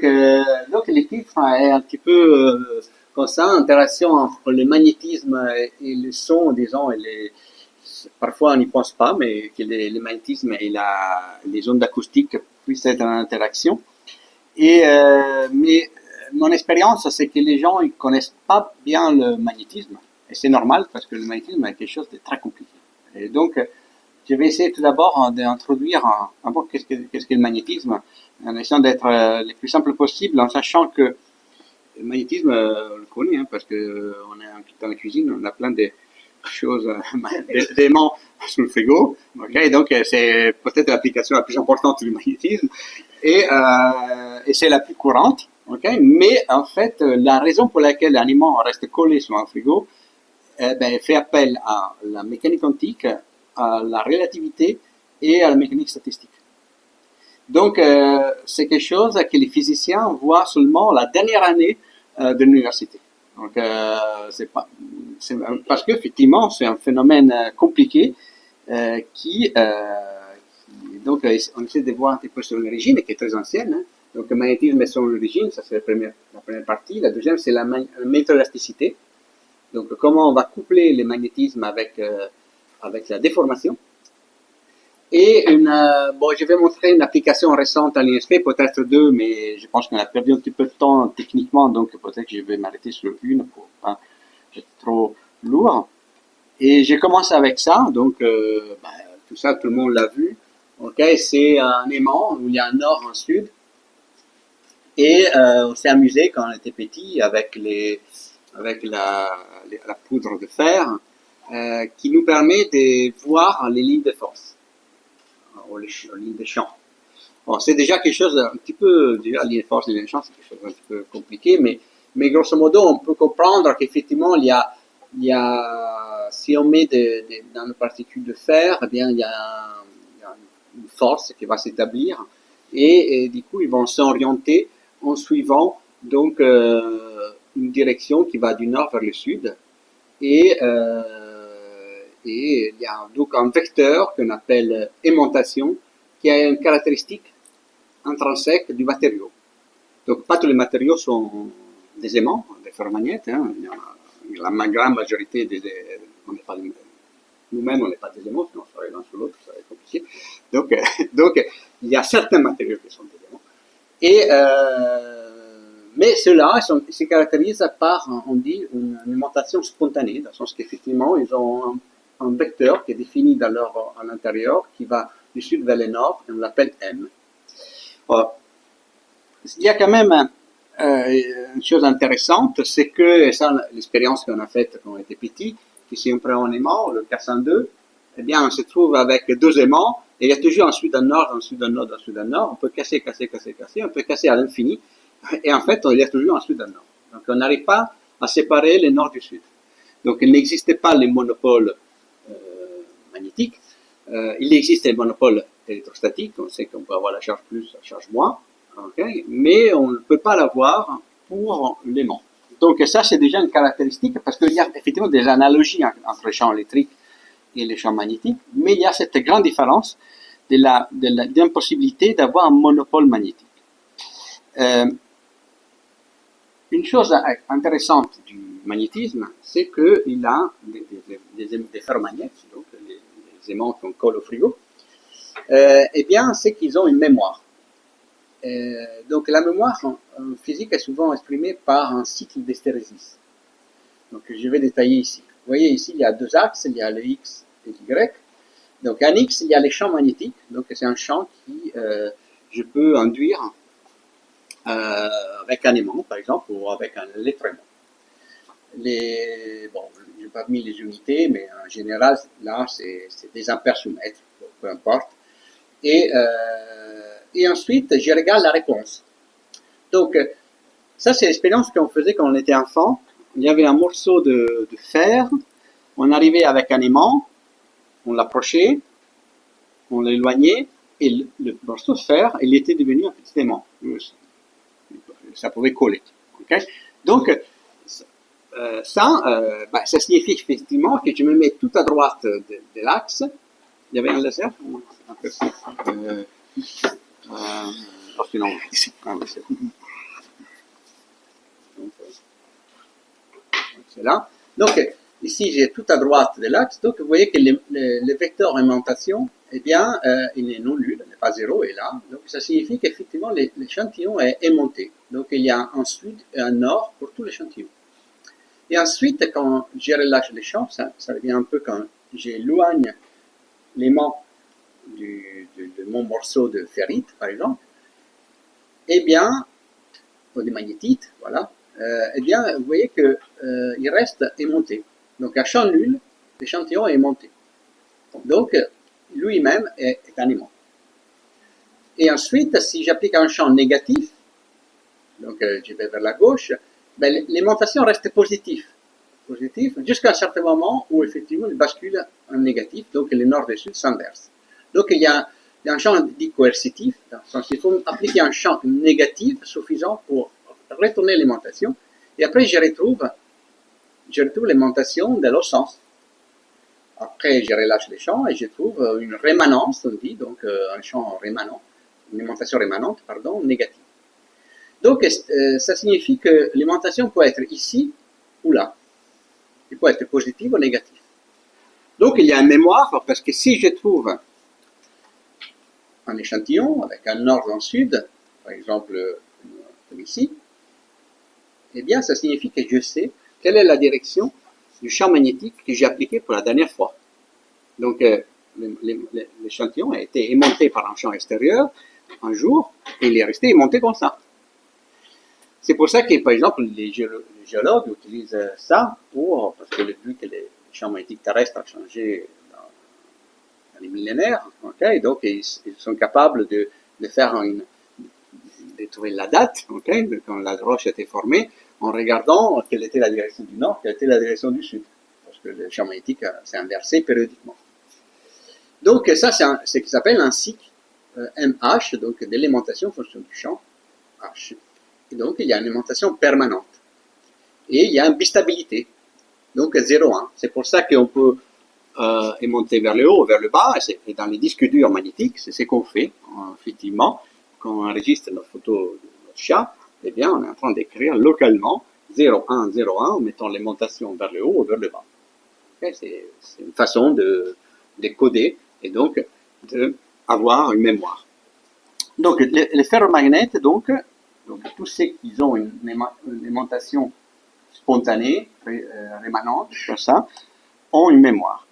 donc les titres est un petit peu comme ça, interaction entre le magnétisme et le son, disons, parfois on n'y pense pas, mais que le magnétisme et les ondes acoustiques puissent être en interaction. Mais mon expérience, c'est que les gens ils connaissent pas bien le magnétisme. Et c'est normal parce que le magnétisme est quelque chose de très compliqué. Et donc, je vais essayer tout d'abord d'introduire qu'est-ce que le magnétisme, en essayant d'être le plus simple possible, en sachant que le magnétisme, on le connaît, hein, parce que on est dans la cuisine, on a plein de choses, d'éléments sous le frigo. Okay, donc, c'est peut-être l'application la plus importante du magnétisme et c'est la plus courante. Okay, mais en fait, la raison pour laquelle l'aliment reste collé sur un frigo, fait appel à la mécanique quantique, à la relativité et à la mécanique statistique. Donc, c'est quelque chose que les physiciens voient seulement la dernière année de l'université. Donc, parce qu'effectivement, c'est un phénomène compliqué donc, on essaie de voir un petit peu son origine, qui est très ancienne. Hein. Donc, le magnétisme et son origine, ça c'est la première partie. La deuxième, c'est la météoélasticité. Donc, comment on va coupler le magnétisme avec la déformation. Et je vais montrer une application récente à l'INSP, peut-être deux, mais je pense qu'on a perdu un petit peu de temps techniquement, donc peut-être que je vais m'arrêter sur une pour pas être trop lourd. Et j'ai commencé avec ça, donc tout ça, tout le monde l'a vu. Ok, c'est un aimant où il y a un nord, un sud. Et on s'est amusé quand on était petit avec la poudre de fer qui nous permet de voir les lignes de force, les lignes de champ. Bon, c'est déjà quelque chose un petit peu, déjà, ligne de force, ligne de champ, c'est quelque chose un petit peu compliqué, mais grosso modo, on peut comprendre qu'effectivement, il y a, si on met dans les particules de fer, eh bien, il y a une force qui va s'établir, et du coup, ils vont s'orienter en suivant, donc, une direction qui va du nord vers le sud, et il y a donc un vecteur qu'on appelle aimantation, qui a une caractéristique intrinsèque du matériau. Donc, pas tous les matériaux sont des aimants, des ferromagnétes. Hein. La grande majorité on n'est pas nous-mêmes, on n'est pas des aimants, sinon on serait l'un sur l'autre, ça serait compliqué. Donc, il y a certains matériaux qui sont des aimants. Mais ceux-là se caractérisent par, on dit, une alimentation spontanée, dans le sens qu'effectivement, ils ont un vecteur qui est défini à l'intérieur, qui va du sud vers le nord, et on l'appelle M. Alors, il y a quand même une chose intéressante, c'est que, et ça, l'expérience qu'on a faite quand on était petit, que si on prend un aimant, le 402, eh bien, on se trouve avec deux aimants, et il y a toujours un sud, un nord, un sud, un nord, un sud, un nord. On peut casser, on peut casser à l'infini, et en fait, il y a toujours un sud, un nord. Donc, on n'arrive pas à séparer le nord du sud. Donc, il n'existait pas les monopoles magnétiques. Il existe les monopoles électrostatiques. On sait qu'on peut avoir la charge plus, la charge moins. Okay, mais on ne peut pas l'avoir pour l'aimant. Donc ça, c'est déjà une caractéristique, parce qu'il y a effectivement des analogies entre les champs électriques et les champs magnétiques, mais il y a cette grande différence de l'impossibilité d'avoir un monopole magnétique. Une chose intéressante du magnétisme, c'est qu'il a des ferromagnétes, donc les aimants qu'on colle au frigo, eh bien, c'est qu'ils ont une mémoire. Donc la mémoire en physique est souvent exprimée par un cycle d'hystérésis. Donc je vais détailler ici. Vous voyez ici, il y a deux axes, il y a le X et l'Y. Donc en X, il y a les champs magnétiques. Donc c'est un champ qui je peux induire avec un aimant, par exemple, ou avec un électroaimant. Je n'ai pas mis les unités, mais en général, là, c'est des ampères sous mètre, peu importe. Et ensuite, je regarde la réponse. Donc, ça, c'est l'expérience qu'on faisait quand on était enfant. Il y avait un morceau de fer, on arrivait avec un aimant, on l'approchait, on l'éloignait, et le morceau de fer, il était devenu un petit aimant. Ça pouvait coller. Okay? Donc, ça signifie effectivement que je me mets tout à droite de l'axe. Il y avait un laser sinon, ici. Donc, c'est là. Donc, ici, j'ai tout à droite de l'axe. Donc, vous voyez que le vecteur aimantation, eh bien, il est non nul, il n'est pas zéro, il est là. Donc, ça signifie qu'effectivement, l'échantillon est aimanté. Donc, il y a un sud et un nord pour tout l'échantillon. Et ensuite, quand je relâche les champs, ça devient un peu quand j'éloigne l'aimant de mon morceau de ferrite, par exemple, eh bien, ou de magnétite, voilà, eh bien, vous voyez que il reste aimanté. Donc, à champ nul, l'échantillon est aimanté. Donc, lui-même est un aimant. Et ensuite, si j'applique un champ négatif, donc je vais vers la gauche, ben, l'aimantation reste positive jusqu'à un certain moment où effectivement il bascule en négatif, donc les nord et sud s'inversent. Donc il y a un champ dit coercitif, il faut appliquer un champ négatif suffisant pour retourner l'aimantation, et après je retrouve l'aimantation de l'autre sens. Après je relâche les champs et je trouve une rémanence, on dit, donc un champ rémanent, une aimantation rémanente, pardon, négative. Donc ça signifie que l'aimantation peut être ici ou là. Il peut être positif ou négatif. Donc il y a une mémoire, parce que si je trouve un échantillon avec un nord et un sud, par exemple comme ici, eh bien ça signifie que je sais quelle est la direction du champ magnétique que j'ai appliqué pour la dernière fois. Donc l'échantillon a été aimanté par un champ extérieur un jour, et il est resté aimanté comme ça. C'est pour ça que, par exemple, les géologues utilisent ça parce que le but que les champs magnétiques terrestres a changé dans les millénaires, okay? Donc ils sont capables de faire de trouver la date, okay? De quand la roche a été formée, en regardant quelle était la direction du nord, quelle était la direction du sud, parce que le champ magnétique s'est inversé périodiquement. Donc ça, c'est ce qui s'appelle un cycle MH, donc d'alimentation en fonction du champ H. Et donc, il y a une aimantation permanente. Et il y a une bistabilité. Donc, 0,1. C'est pour ça qu'on peut aimanter vers le haut ou vers le bas. Et dans les disques durs magnétiques, c'est ce qu'on fait, effectivement. Quand on enregistre notre photo de notre chat, eh bien, on est en train d'écrire localement 0,1, 0,1 en mettant l'aimantation vers le haut ou vers le bas. Okay? C'est une façon de coder et donc d'avoir une mémoire. Donc, les ferromagnètes, donc tous ceux qui ont une aimantation spontanée, rémanente, comme ça, ont une mémoire.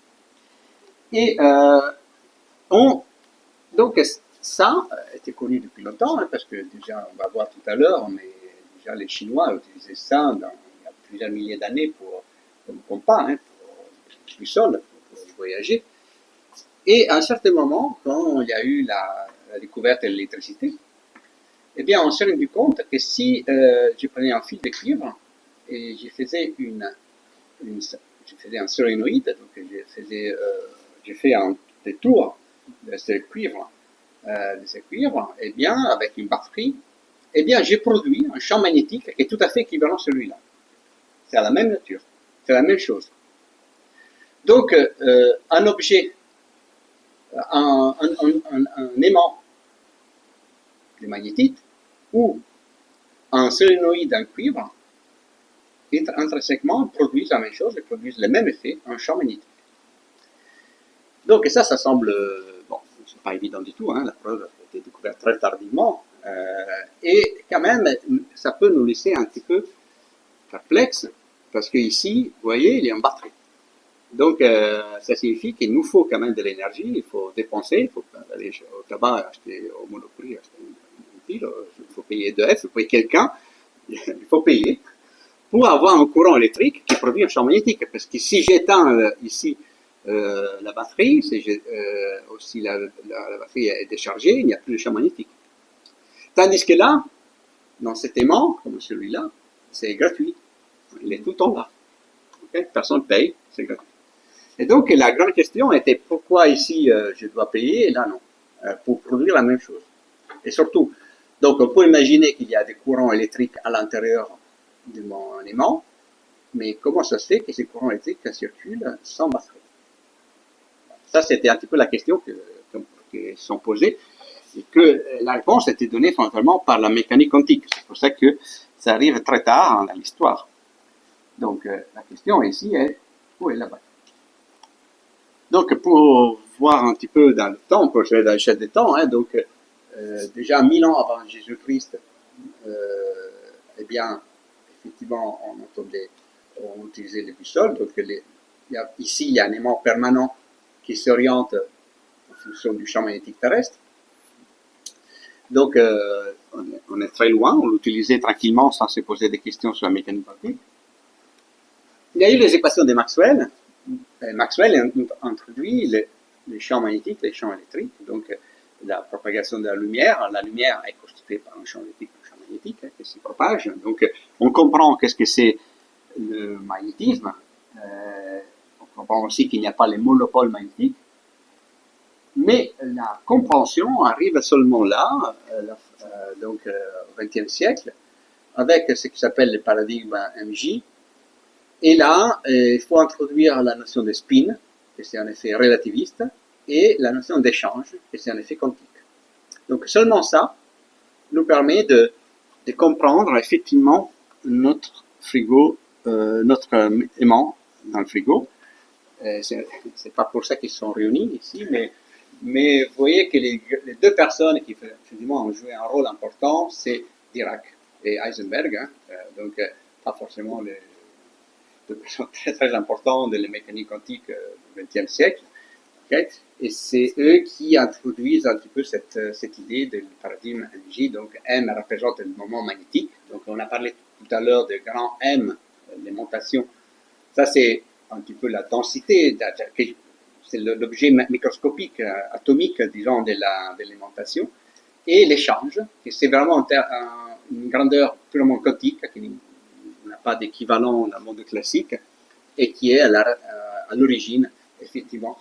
Et donc ça était connu depuis longtemps, parce que déjà, on va voir tout à l'heure, mais déjà les Chinois utilisaient ça il y a plusieurs milliers d'années comme compas, pour du sol, pour voyager. Et à un certain moment, quand il y a eu la découverte de l'électricité, eh bien, on s'est rendu compte que si je prenais un fil de cuivre et je faisais un solénoïde, donc je fais un détour de ce cuivre, eh bien, avec une batterie, eh bien, j'ai produit un champ magnétique qui est tout à fait équivalent à celui-là. C'est à la même nature, c'est la même chose. Donc, un objet, un aimant de magnétite, ou un solénoïde en cuivre, intrinsèquement produisent la même chose et produisent le même effet, un champ magnétique. Donc ça semble, bon, c'est pas évident du tout, la preuve a été découverte très tardivement, et quand même, ça peut nous laisser un petit peu perplexes, parce qu'ici, vous voyez, il y a une batterie. Donc, ça signifie qu'il nous faut quand même de l'énergie, il faut dépenser, il faut aller au tabac, acheter au Monoprix, acheter une pile, il faut payer EDF, il faut payer quelqu'un, il faut payer pour avoir un courant électrique qui produit un champ magnétique. Parce que si j'éteins ici la batterie, aussi la batterie est déchargée, il n'y a plus de champ magnétique. Tandis que là, dans cet aimant, comme celui-là, c'est gratuit. Il est tout en bas. Okay? Personne ne paye, c'est gratuit. Et donc, la grande question était pourquoi ici je dois payer et là non, pour produire la même chose. Et surtout, donc on peut imaginer qu'il y a des courants électriques à l'intérieur de mon aimant, mais comment ça se fait que ces courants électriques circulent sans batterie? Ça, c'était un petit peu la question qui sont posées, et que la réponse était donnée fondamentalement par la mécanique quantique. C'est pour ça que ça arrive très tard dans l'histoire. Donc la question ici est, où est la batterie? Donc pour voir un petit peu dans le temps, pour jouer dans l'échelle des temps, hein, donc déjà 1000 ans avant Jésus-Christ, eh bien, effectivement, on utilisait les boussoles. Donc ici, il y a un aimant permanent qui s'oriente en fonction du champ magnétique terrestre. Donc, on est très loin, on l'utilisait tranquillement sans se poser des questions sur la mécanique quantique. Il y a eu les équations de Maxwell. Maxwell a introduit les champs magnétiques, les champs électriques, donc la propagation de la lumière est constituée par un champ électrique, un champ magnétique qui se propage. Donc, on comprend qu'est-ce que c'est le magnétisme. On comprend aussi qu'il n'y a pas les monopoles magnétiques. Mais la compréhension arrive seulement là, donc au XXe siècle, avec ce qui s'appelle le paradigme MJ. Et là, il faut introduire la notion de spin, que c'est un effet relativiste, et la notion d'échange, que c'est un effet quantique. Donc seulement ça nous permet de comprendre effectivement notre frigo, notre aimant dans le frigo. C'est pas pour ça qu'ils sont réunis ici, mais vous voyez que les deux personnes qui effectivement ont joué un rôle important, c'est Dirac et Heisenberg, hein, donc pas forcément les deux personnes très très importantes de la mécanique quantique du XXe siècle, okay? Et c'est eux qui introduisent un petit peu cette idée du paradigme MJ. Donc M représente le moment magnétique, donc on a parlé tout à l'heure de grand M, l'aimantation. Ça c'est un petit peu la densité, c'est l'objet microscopique, atomique, disons, de l'aimantation, et l'échange, qui c'est vraiment une grandeur purement quantique, qui n'a pas d'équivalent dans le monde classique, et qui est à l'origine, effectivement,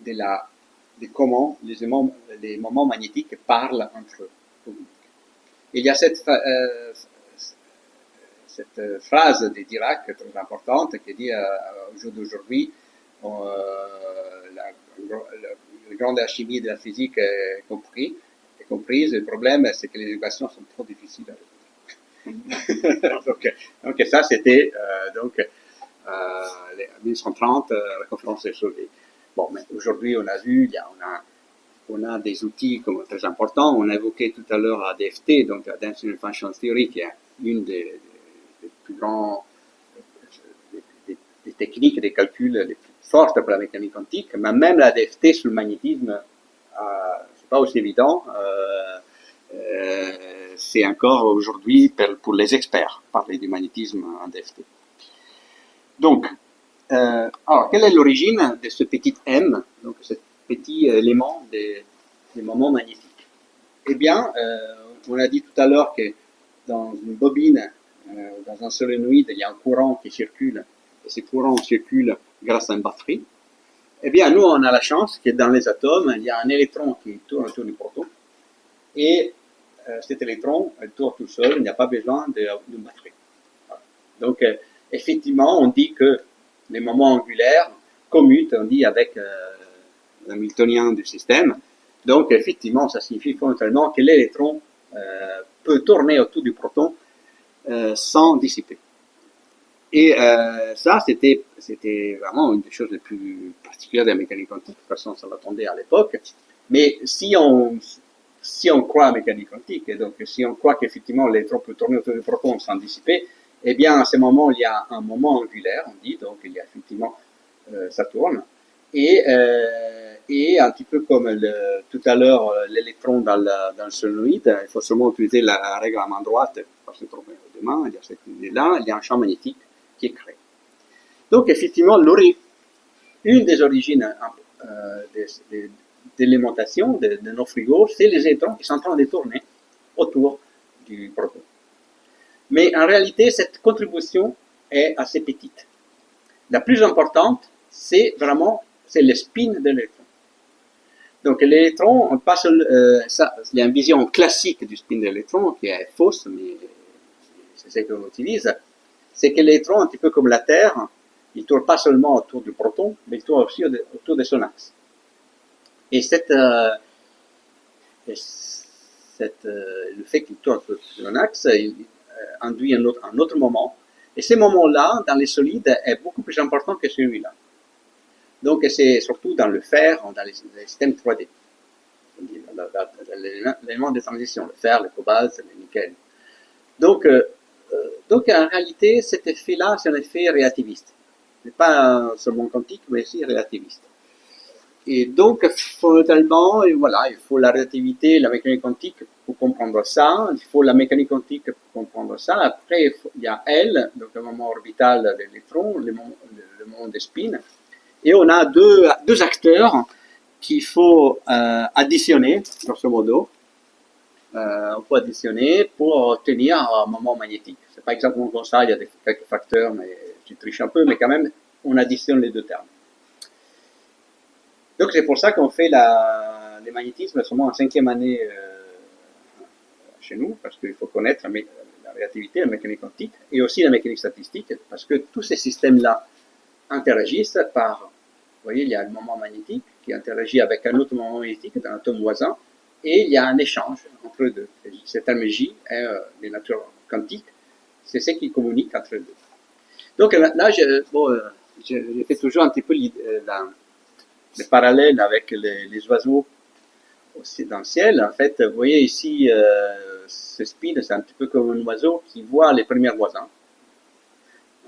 de comment les moments magnétiques parlent entre eux. Il y a cette phrase de Dirac très importante qui dit au jour d'aujourd'hui, la grande alchimie de la physique est comprise. Le problème, c'est que les équations sont trop difficiles à résoudre. donc ça, c'était en 1930, la conférence des Solvay. Bon, mais aujourd'hui, on a vu, on a des outils comme très importants. On a évoqué tout à l'heure ADFT, donc Advanced Functional Theory, qui est une des plus grands des techniques, des calculs les plus fortes pour la mécanique quantique, mais même la DFT sur le magnétisme, c'est pas aussi évident. C'est encore aujourd'hui pour les experts parler du magnétisme en DFT. Donc, alors quelle est l'origine de ce petit M, donc ce petit élément des moments magnétiques? Eh bien, on a dit tout à l'heure que dans une bobine, dans un solénoïde, il y a un courant qui circule, et ce courant circule grâce à une batterie. Eh bien, nous, on a la chance que dans les atomes, il y a un électron qui tourne autour du proton, et cet électron, il tourne tout seul, il n'y a pas besoin d'une batterie. Voilà. Donc, effectivement, on dit que les moments angulaires commutent, on dit, avec l'hamiltonien du système. Donc, effectivement, ça signifie fondamentalement que l'électron peut tourner autour du proton sans dissiper. Et ça, c'était vraiment une des choses les plus particulières de la mécanique quantique. De toute façon, ça l'attendait à l'époque. Mais si on croit à la mécanique quantique, et donc si on croit qu'effectivement l'électron peut tourner autour du proton sans dissiper, eh bien, à ce moment, il y a un moment angulaire, on dit, donc il y a effectivement, ça tourne. Et un petit peu comme tout à l'heure, l'électron dans le solénoïde, il faut seulement utiliser la règle à main droite pour se trouver aux deux mains. Il y a cette idée-là, il y a un champ magnétique qui est créé. Donc, effectivement, une des origines d'alimentation de nos frigos, c'est les électrons qui sont en train de tourner autour du proton. Mais en réalité, cette contribution est assez petite. La plus importante, c'est le spin de l'électron. Donc l'électron, on passe, il y a une vision classique du spin de l'électron qui est fausse, mais c'est ce qu'on utilise. C'est que l'électron, un petit peu comme la Terre, il ne tourne pas seulement autour du proton, mais il tourne aussi autour de son axe. Et le fait qu'il tourne autour de son axe, induit un autre moment. Et ce moment-là, dans les solides, est beaucoup plus important que celui-là. Donc, c'est surtout dans le fer, dans les systèmes 3D. L'élément de transition, le fer, le cobalt, le nickel. Donc en réalité, cet effet-là, c'est un effet relativiste. Ce n'est pas seulement quantique, mais aussi relativiste. Et donc, fondamentalement, voilà, il faut la relativité, la mécanique quantique pour comprendre ça. Il faut la mécanique quantique pour comprendre ça. Après, il y a L, donc le moment orbital de l'électron, le moment des spins. Et on a deux acteurs qu'il faut additionner, grosso modo. On peut additionner pour obtenir un moment magnétique. C'est pas exactement comme ça, il y a quelques facteurs, mais je triche un peu, mais quand même, on additionne les deux termes. Donc c'est pour ça qu'on fait les magnétismes seulement en 5e année chez nous, parce qu'il faut connaître la relativité, la mécanique quantique, et aussi la mécanique statistique, parce que tous ces systèmes-là interagissent par, vous voyez, il y a le moment magnétique qui interagit avec un autre moment magnétique d'un atome voisin, et il y a un échange entre les deux. Ce terme J est de nature quantique, c'est ce qui communique entre les deux. Donc là, je fais toujours un petit peu le parallèle avec les oiseaux aussi dans le ciel. En fait, vous voyez ici, ce spin, c'est un petit peu comme un oiseau qui voit les premiers voisins.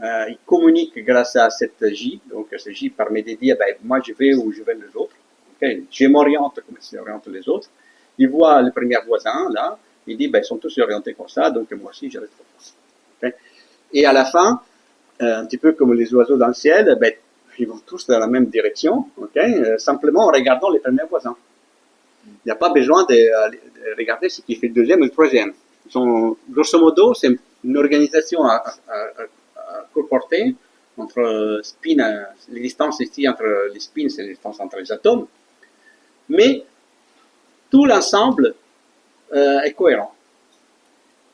Il communique grâce à cette J, donc cette J permet de dire, ben, moi je vais où je vais les autres. Okay? Je m'oriente comme s'orientent les autres. Il voit les premiers voisins, là, il dit, ben, ils sont tous orientés comme ça, donc moi aussi je reste comme ça. Okay? Et à la fin, un petit peu comme les oiseaux dans le ciel, ben, ils vont tous dans la même direction, okay? Simplement en regardant les premiers voisins. Il n'y a pas besoin de regarder ce qui fait le deuxième et le troisième. Grosso modo, c'est une organisation à courte portée entre spin, les distances ici entre les spins, c'est les distances entre les atomes, mais tout l'ensemble est cohérent.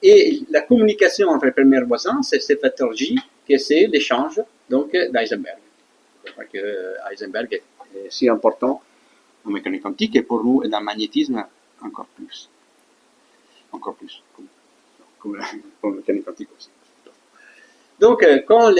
Et la communication entre les premiers voisins, c'est ce facteur J, que c'est l'échange donc d'Heisenberg. Je crois que Heisenberg est si important en mécanique quantique et pour nous, dans le magnétisme, encore plus. Encore plus, comme la mécanique quantique aussi. Donc, quand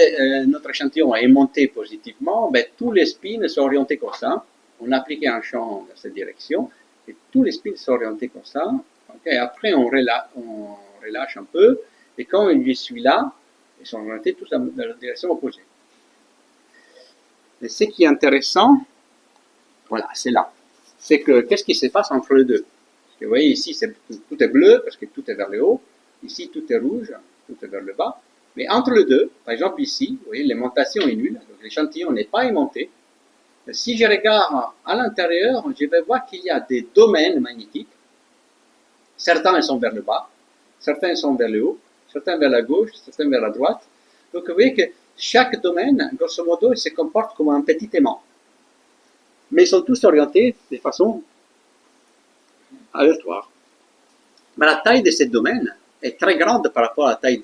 notre échantillon est monté positivement, ben, tous les spins sont orientés comme ça. On a appliqué un champ dans cette direction et tous les spins sont orientés comme ça. Okay. Après, on relâche un peu et quand je suis là, ils sont orientés tous dans la direction opposée. Et ce qui est intéressant, voilà, c'est là. C'est que qu'est-ce qui se passe entre les deux? Parce que vous voyez ici, tout est bleu parce que tout est vers le haut. Ici, tout est rouge, tout est vers le bas. Mais entre les deux, par exemple ici, vous voyez, l'aimantation est nulle, donc l'échantillon n'est pas aimanté. Si je regarde à l'intérieur, je vais voir qu'il y a des domaines magnétiques. Certains ils sont vers le bas, certains sont vers le haut, certains vers la gauche, certains vers la droite. Donc vous voyez que chaque domaine, grosso modo, il se comporte comme un petit aimant. Mais ils sont tous orientés de façon aléatoire. Mais la taille de ces domaines est très grande par rapport à la taille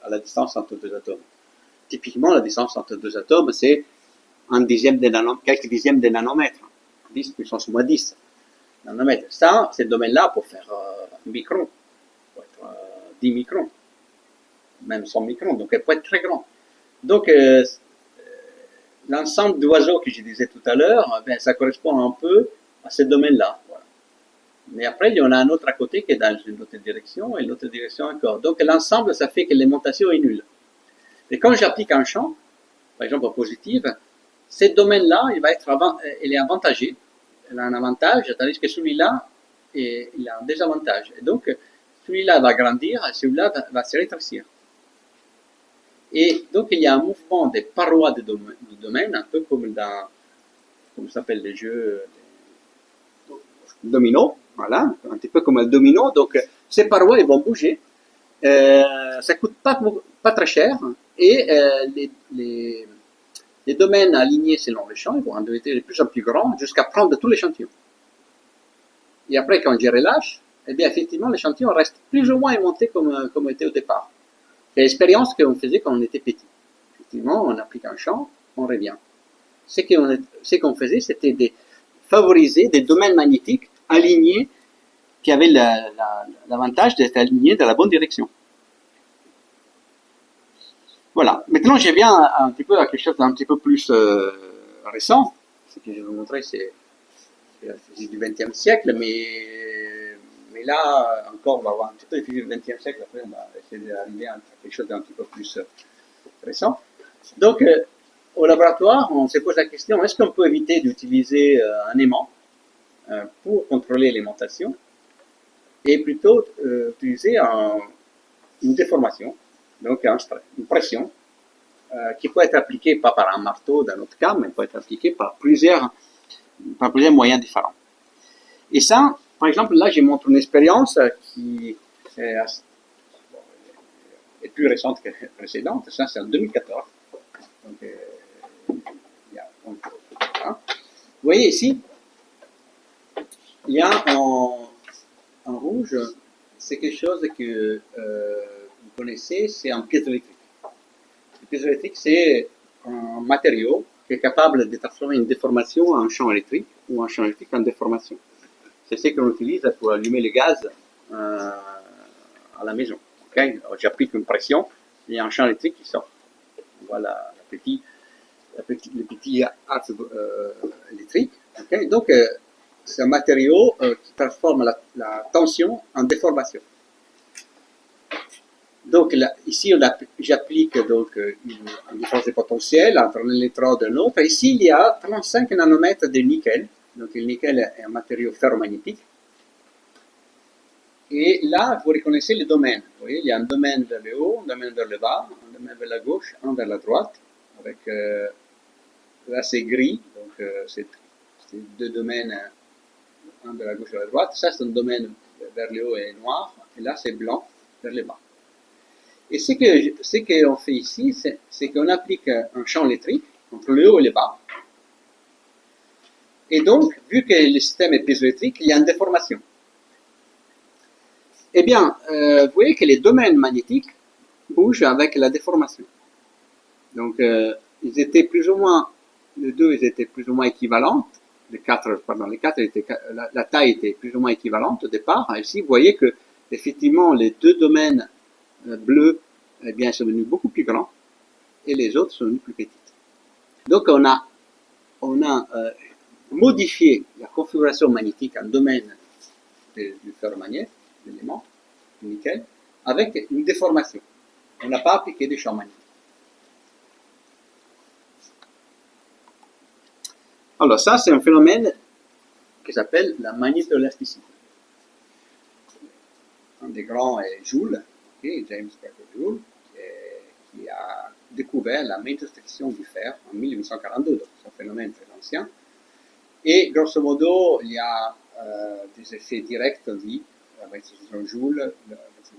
à la distance entre deux atomes. Typiquement, la distance entre deux atomes, c'est quelques dixièmes de nanomètres. 10 puissance moins 10 nanomètres. Ça, ces domaines-là, pour faire un micron, peut être 10 microns, même 100 microns, donc elle peut être très grand. Donc, l'ensemble d'oiseaux que je disais tout à l'heure, ben, ça correspond un peu à ces domaines-là. Voilà. Mais après, il y en a un autre à côté qui est dans une autre direction et l'autre direction encore. Donc, l'ensemble, ça fait que l'aimantation est nulle. Et quand j'applique un champ, par exemple positif, ce domaine-là, il est avantagé. Il a un avantage, tandis que celui-là, il a un désavantage. Et donc, celui-là va grandir et celui-là va se rétrécir. Et donc, il y a un mouvement des parois du domaine, un peu comme dans, comment s'appelle les jeux domino, voilà, un petit peu comme un domino. Donc, ces parois, ils vont bouger. Ça coûte pas très cher. Et les domaines alignés selon le champ, ils vont devenir de plus en plus grands jusqu'à prendre tout l'échantillon. Et après, quand je relâche, eh bien, effectivement, l'échantillon reste plus ou moins aimanté comme était au départ. C'est l'expérience qu'on faisait quand on était petit. Effectivement, on applique un champ, on revient. Ce qu'on faisait, c'était de favoriser des domaines magnétiques alignés qui avaient l'avantage d'être alignés dans la bonne direction. Voilà. Maintenant, je viens un petit peu à quelque chose d'un petit peu plus récent. Ce que je vais vous montrer, c'est du XXe siècle, mais là, encore, on va voir un petit peu du XXe siècle. Après, on va essayer d'arriver à quelque chose d'un petit peu plus récent. Donc, au laboratoire, on se pose la question, est-ce qu'on peut éviter d'utiliser un aimant pour contrôler l'aimantation et plutôt utiliser une déformation, donc une pression qui peut être appliquée pas par un marteau dans notre cas, mais peut être appliquée par plusieurs moyens différents. Et ça, par exemple, là, je montre une expérience qui est plus récente que la précédente. Ça, c'est en 2014. Donc, hein. Vous voyez ici, il y a en rouge, c'est quelque chose que vous connaissez, c'est un piézoélectrique. Le piézoélectrique, c'est un matériau qui est capable de transformer une déformation en champ électrique ou un champ électrique en déformation. C'est ce qu'on utilise pour allumer le gaz à la maison. Okay? J'applique une pression, il y a un champ électrique qui sort. Voilà le petit axe électrique. Okay? Donc, c'est un matériau qui transforme la tension en déformation. Donc là, ici, j'applique donc une différence de potentiel entre un électrode et un autre. Ici, il y a 35 nanomètres de nickel. Donc le nickel est un matériau ferromagnétique. Et là, vous reconnaissez les domaines. Vous voyez, il y a un domaine vers le haut, un domaine vers le bas, un domaine vers la gauche, un vers la droite. Avec, là, c'est gris, donc c'est deux domaines, un vers la gauche et la droite. Ça, c'est un domaine vers le haut et noir. Et là, c'est blanc vers le bas. Et ce qu'on fait ici, c'est qu'on applique un champ électrique entre le haut et le bas. Et donc, vu que le système est piézoélectrique, il y a une déformation. Eh bien, vous voyez que les domaines magnétiques bougent avec la déformation. Donc, ils étaient plus ou moins, les deux, ils étaient plus ou moins équivalents. Les quatre, la taille était plus ou moins équivalente au départ. Ici, vous voyez que, effectivement, les deux domaines bleus, eh bien, sont devenus beaucoup plus grands et les autres sont devenus plus petites. Donc, on a modifié la configuration magnétique en domaine du ferromagnétique, l'élément, du nickel, avec une déformation. On n'a pas appliqué des champs magnétiques. Alors, ça, c'est un phénomène qui s'appelle la magnétoélasticité. Un des grands est Joule, James Clerk Joule, qui a découvert la magnétostriction du fer en 1842, donc c'est un phénomène très ancien. Et grosso modo, il y a des effets directs, on dit, avec ce Joule,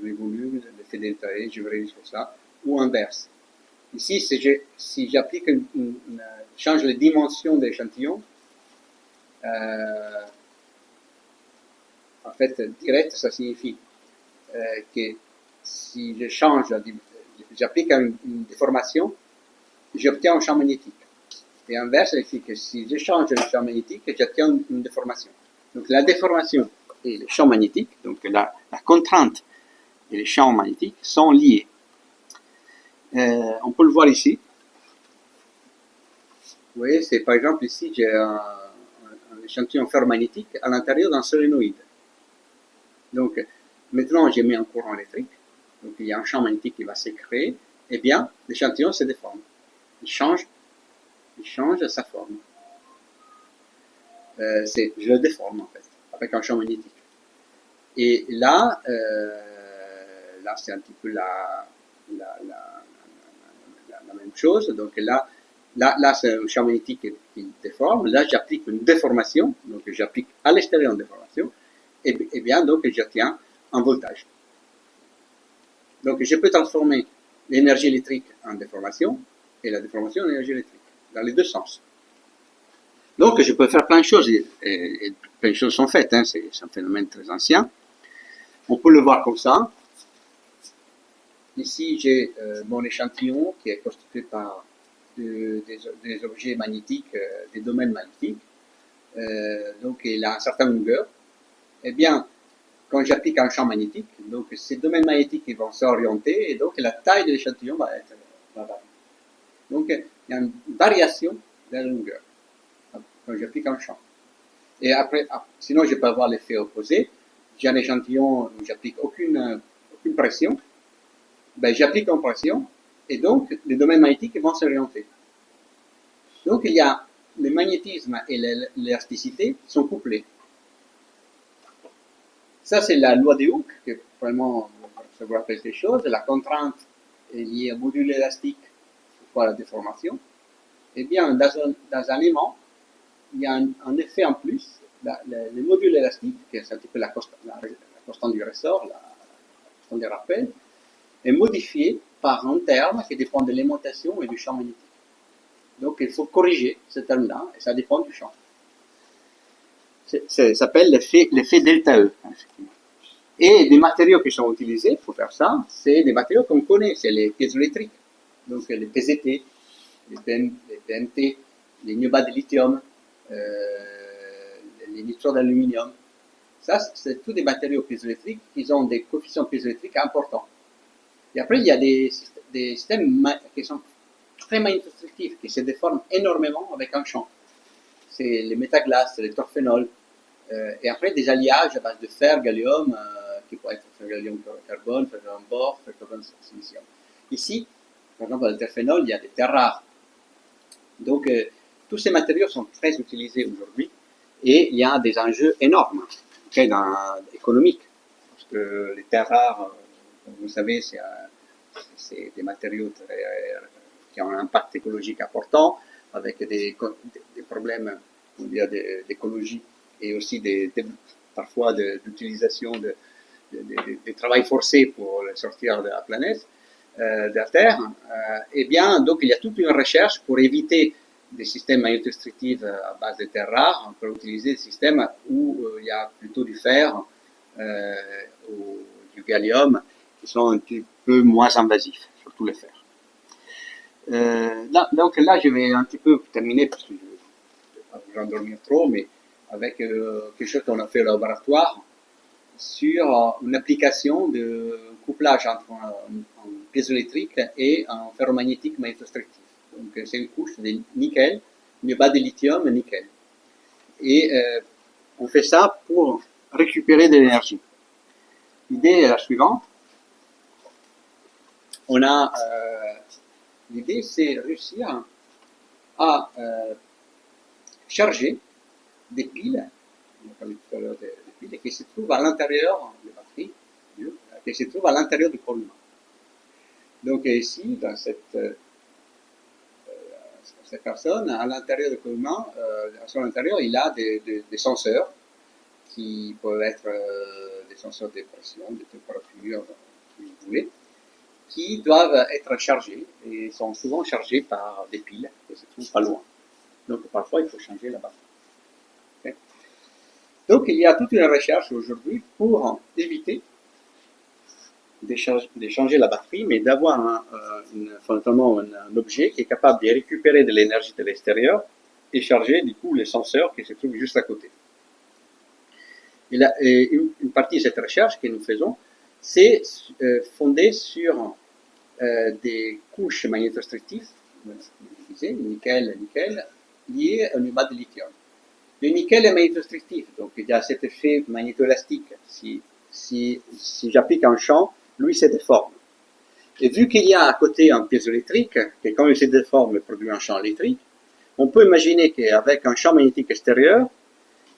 le volume, l'effet delta E, je verrai sur ça, ou inverse. Ici, si j'applique change les dimensions de l'échantillon, en fait, direct, ça signifie que si je change, j'applique une déformation, j'obtiens un champ magnétique. Et inverse, ça signifie que si je change le champ magnétique, j'obtiens une déformation. Donc la déformation et le champ magnétique, donc la contrainte et les champs magnétiques sont liés. On peut le voir ici. Vous voyez, c'est par exemple ici, j'ai un échantillon ferromagnétique à l'intérieur d'un solénoïde. Donc, maintenant, j'ai mis un courant électrique. Donc, il y a un champ magnétique qui va se créer. Eh bien, l'échantillon se déforme. Il change sa forme. Je le déforme, en fait, avec un champ magnétique. Et là, c'est un petit peu la même chose. Donc là c'est un champ magnétique qui déforme. Là, j'applique une déformation. Donc, j'applique à l'extérieur une déformation. Et bien, donc, j'obtiens un voltage. Donc, je peux transformer l'énergie électrique en déformation et la déformation en énergie électrique, dans les deux sens. Donc, je peux faire plein de choses, et plein de choses sont faites, hein, c'est un phénomène très ancien. On peut le voir comme ça. Ici, j'ai mon échantillon qui est constitué par des objets magnétiques, des domaines magnétiques. Donc, il a une certaine longueur. Eh bien, quand j'applique un champ magnétique, donc ces domaines magnétiques ils vont s'orienter et donc la taille de l'échantillon va être la batterie. Donc, il y a une variation de la longueur quand j'applique un champ. Et après, sinon, je peux avoir l'effet opposé. J'ai un échantillon où j'applique aucune pression. Ben, j'applique en pression et donc les domaines magnétiques vont s'orienter. Donc, il y a le magnétisme et l'élasticité qui sont couplés. Ça, c'est la loi de Hooke, que vraiment, ça vous rappelle des choses. La contrainte est liée au module élastique, pourquoi la déformation. Eh bien, dans un aimant, il y a un effet en plus. Le module élastique, qui est un petit peu la constante du ressort, la constante des rappels, est modifié par un terme qui dépend de l'aimantation et du champ magnétique. Donc, il faut corriger ce terme-là, et ça dépend du champ. Ça s'appelle l'effet delta E. Et des matériaux qui sont utilisés pour faire ça, c'est des matériaux qu'on connaît, c'est les piézoélectriques. Donc, les PZT, les PNT, les niobats de lithium, les nitrates d'aluminium. Ça, c'est tous des matériaux piézoélectriques qui ont des coefficients piézoélectriques importants. Et après, il y a des systèmes qui sont très magnétostrictifs, qui se déforment énormément avec un champ. C'est les métaglaces, les torphénols. Et après, des alliages à base de fer, gallium, qui pourraient être fer, gallium, carbone, fer, gallium, bore, fer, carbone, silicium. Ici, par exemple, dans le terphénol, il y a des terres rares. Donc, tous ces matériaux sont très utilisés aujourd'hui et il y a des enjeux énormes, économiques. Parce que les terres rares, comme vous savez, c'est des matériaux qui ont un impact écologique important, avec des problèmes d'écologie et aussi parfois d'utilisation des travail forcés pour sortir de la planète, de la Terre. Eh bien, donc il y a toute une recherche pour éviter des systèmes magnétostrictifs à base de terres rares, pour utiliser des systèmes où il y a plutôt du fer ou du gallium qui sont un petit peu moins invasifs, surtout le fer. Donc là, je vais un petit peu terminer parce que je ne vais pas vous endormir trop, mais avec quelque chose qu'on a fait au laboratoire sur une application de couplage entre un piézoélectrique et un ferromagnétique magnétostrictif. Donc c'est une couche de nickel, niobate de lithium et nickel. Et on fait ça pour récupérer de l'énergie. L'idée est la suivante. L'idée, c'est réussir à charger des piles, on a parlé tout à l'heure des piles, qui se trouvent à l'intérieur des batteries, qui se trouvent à l'intérieur du collement. Donc ici, dans cette personne, à l'intérieur du collement, à son intérieur, il a des senseurs qui peuvent être des senseurs de pression, de température, si vous voulez, qui doivent être chargés et sont souvent chargés par des piles qui se trouvent pas loin. Donc parfois il faut changer la batterie. Okay. Donc il y a toute une recherche aujourd'hui pour éviter de changer la batterie, mais d'avoir fondamentalement un objet qui est capable de récupérer de l'énergie de l'extérieur et charger du coup les senseurs qui se trouvent juste à côté. Et une partie de cette recherche que nous faisons, c'est fondée sur des couches magnétostrictives, nickel, liées au niobate de lithium. Le nickel est magnétostrictif, donc il y a cet effet magnétoélastique. Si j'applique un champ, lui se déforme. Et vu qu'il y a à côté un piézoélectrique, qui quand il se déforme produit un champ électrique, on peut imaginer qu'avec un champ magnétique extérieur,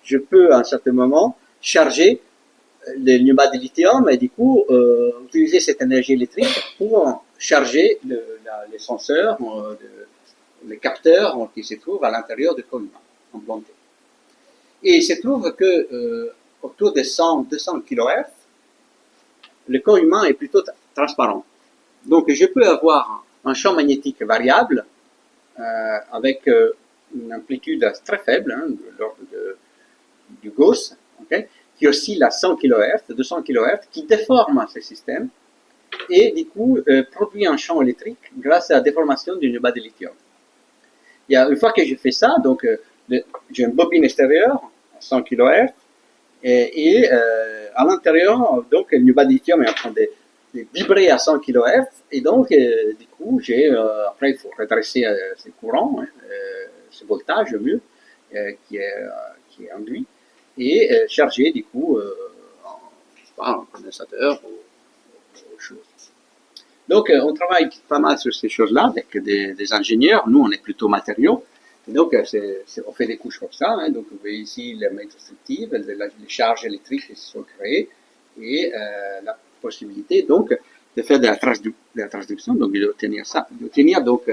je peux à un certain moment charger le niobate de lithium et du coup utiliser cette énergie électrique pour charger les senseurs, les capteurs qui se trouvent à l'intérieur du collement implanté. Et il se trouve que autour de 100-200 kHz, le corps humain est plutôt transparent. Donc je peux avoir un champ magnétique variable avec une amplitude très faible, de l'ordre du Gauss, okay, qui oscille à 100 kHz, 200 kHz, qui déforme ce système et du coup produit un champ électrique grâce à la déformation du niobate de lithium. Une fois que je fais ça, donc j'ai une bobine extérieure à 100 kHz et à l'intérieur, donc le niobate de lithium est en train de vibrer à 100 kHz, et donc, du coup, après, il faut redresser ces courants, hein, ce voltage mieux, qui est induit, et charger, du coup, en condensateur ou autre chose. Donc, on travaille pas mal sur ces choses-là avec des ingénieurs. Nous, on est plutôt matériaux. Et donc, on fait des couches comme ça. Hein. Donc, vous voyez ici les métrostructives, les charges électriques qui se sont créées et la possibilité, donc, de faire de la transduction, donc de obtenir ça, d'obtenir donc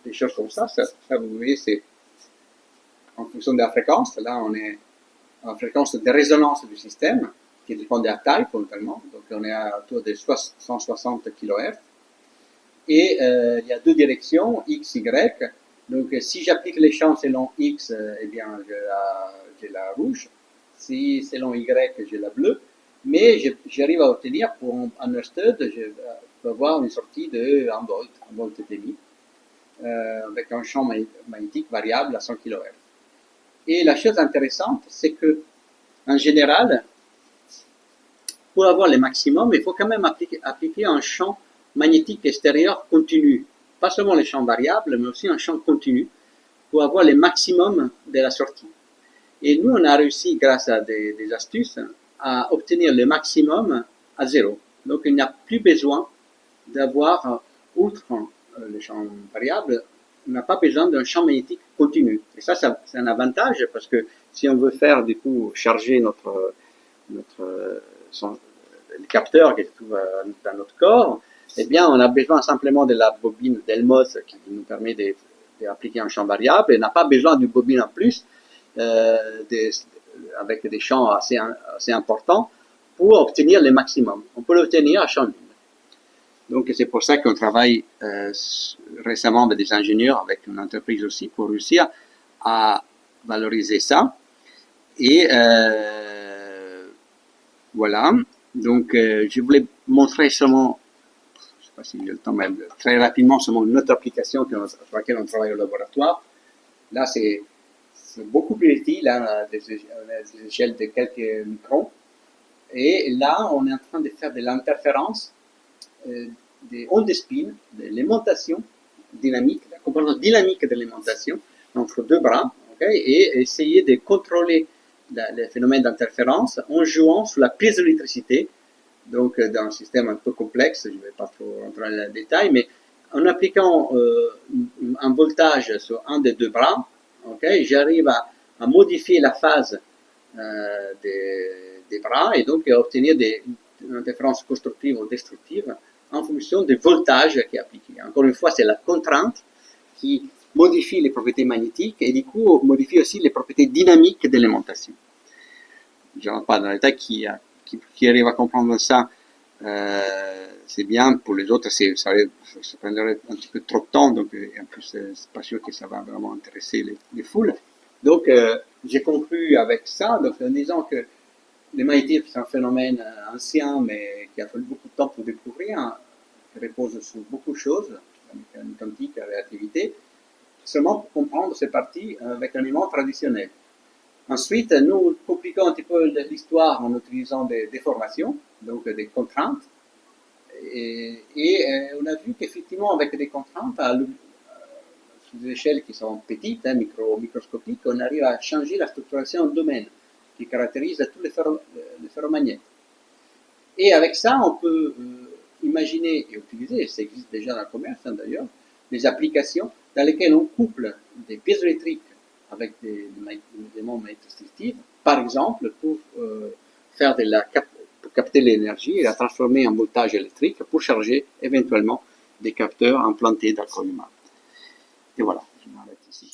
des choses comme ça. Ça, vous voyez, c'est en fonction de la fréquence. Là, on est en fréquence de résonance du système, qui dépend de la taille fondamentalement. Donc, on est autour de 160 kHz. Et il y a deux directions, X, Y. Donc, si j'applique les champs selon X, eh bien, j'ai la rouge. Si selon Y, j'ai la bleue. Mais j'arrive à obtenir, pour un Ørsted, je peux avoir une sortie de 1 volt et demi, avec un champ magnétique variable à 100 kHz. Et la chose intéressante, c'est que, en général, pour avoir le maximum, il faut quand même appliquer un champ magnétique extérieur continu. Pas seulement les champs variables, mais aussi un champ continu pour avoir le maximum de la sortie. Et nous, on a réussi, grâce à des astuces, à obtenir le maximum à zéro. Donc, il n'y a plus besoin d'avoir, outre le champ variable, on n'a pas besoin d'un champ magnétique continu. Et ça, c'est un avantage parce que si on veut faire, du coup, charger le capteur qui se trouve dans notre corps, eh bien, on a besoin simplement de la bobine d'Elmos qui nous permet d'appliquer un champ variable et n'a pas besoin d'une bobine en plus avec des champs assez importants pour obtenir le maximum. On peut l'obtenir à champ nul. Donc, c'est pour ça qu'on travaille récemment avec des ingénieurs, avec une entreprise aussi, pour réussir à valoriser ça. Et voilà. Donc, je voulais montrer seulement, je ne sais pas si j'ai le temps, mais très rapidement, seulement une autre application sur laquelle on travaille au laboratoire. Là, c'est beaucoup plus petit, là, des échelles de quelques microns. Et là, on est en train de faire de l'interférence, des ondes de spin, de l'aimantation dynamique, la composante dynamique de l'aimantation entre deux bras, okay, et essayer de contrôler le phénomène d'interférence en jouant sur la piézoélectricité, donc dans un système un peu complexe, je ne vais pas trop rentrer dans le détail, mais en appliquant un voltage sur un des deux bras, okay, j'arrive à modifier la phase des bras et donc à obtenir une interférence constructive ou destructive en fonction du voltage qui est appliqué. Encore une fois, c'est la contrainte qui modifie les propriétés magnétiques et du coup modifie aussi les propriétés dynamiques de l'aimantation. Je ne rentre pas dans le détail, qui arrive à comprendre ça, c'est bien. Pour les autres, ça prendrait un petit peu trop de temps, donc en plus, c'est pas sûr que ça va vraiment intéresser les foules. Donc, j'ai conclu avec ça, donc en disant que le magnétisme, c'est un phénomène ancien, mais qui a fallu beaucoup de temps pour découvrir, qui repose sur beaucoup de choses, la mécanique quantique, la relativité, seulement pour comprendre ces parties avec un aimant traditionnel. Ensuite, nous compliquons un petit peu l'histoire en utilisant des déformations, donc des contraintes, et on a vu qu'effectivement, avec des contraintes, sous des échelles qui sont petites, hein, microscopiques, on arrive à changer la structuration de domaine qui caractérise tous les ferromagnétes. Et avec ça, on peut imaginer et utiliser, ça existe déjà dans le commerce hein, d'ailleurs, des applications dans lesquelles on couple des pièces électriques avec des éléments magnétostrictifs, par exemple pour pour capter l'énergie et la transformer en voltage électrique pour charger éventuellement des capteurs implantés dans le corps humain. Et voilà, je m'arrête ici.